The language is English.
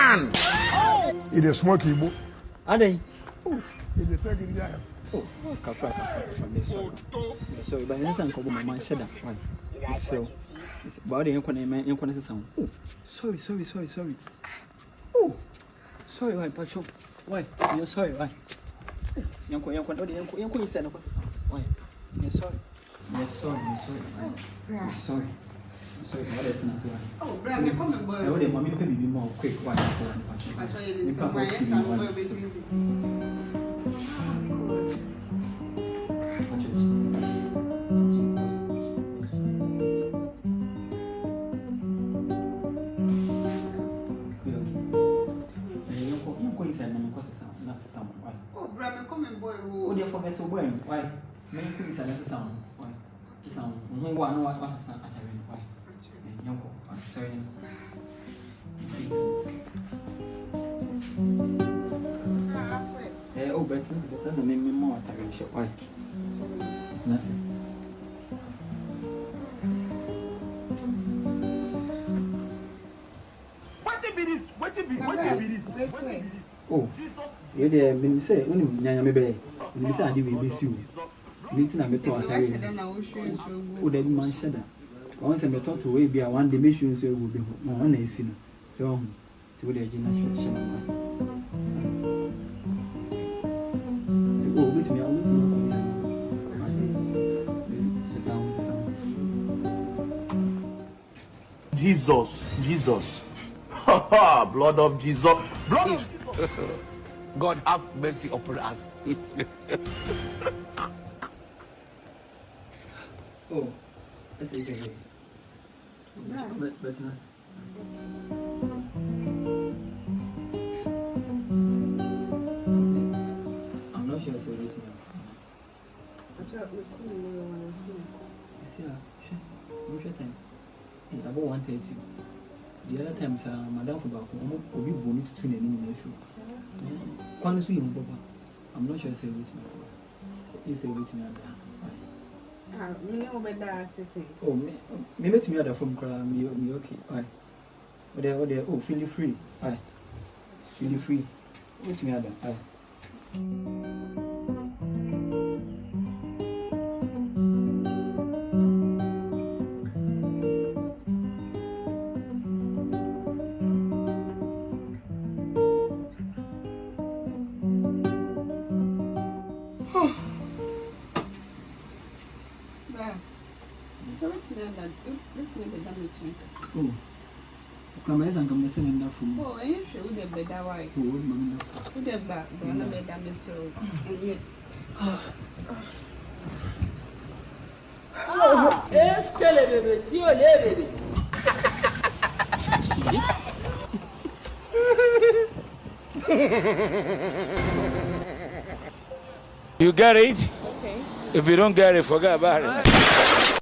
man. It is smoky book. Are they? It is taking the eye. Oh, kafa. Sorry, but I can't come my man shut up. Why? So, but I ain't say sound. Oh, sorry. Oh, sorry, why, Pacho? Why? You're sorry, why? Yanko, you said no question. Why? You're sorry. Sorry, what is it? Oh, Bram, come and boy. I would have mommy pay me more quick. Why? Oh, Bram, come and boy. Oh, dear, forget to burn. Why? Many queens are necessary. Why? This sound. No one was a son at heaven. Why? Yanko, I'm sorry. Oh, but that doesn't make me more tired. Why? Nothing. What be this? Oh, you there, been say, only Yamebe. You say, I did be you. Meeting a metal. Oh, that man shudder. Once a metal to way be a one dimension, so will be one AC. So, to the generation. To go with me, I will Jesus. Blood of Jesus. God have mercy upon us. Oh, that's easy. But I'm not sure so waiting. Time. About 1:30. The other times, Madame for back home, will be born to tune in the field. I'm not sure I say with me. You say with me. Oh, maybe to me other from me okay. Why? Oh, feel free. Why? Feel free. With me other. Oh, come and come and send enough from. Oh, I am sure the better wife. Oh, Mamma. Who the black, don't let them so. And yet, it's baby, see your baby. You get it? Okay. If you don't get it, forget about it.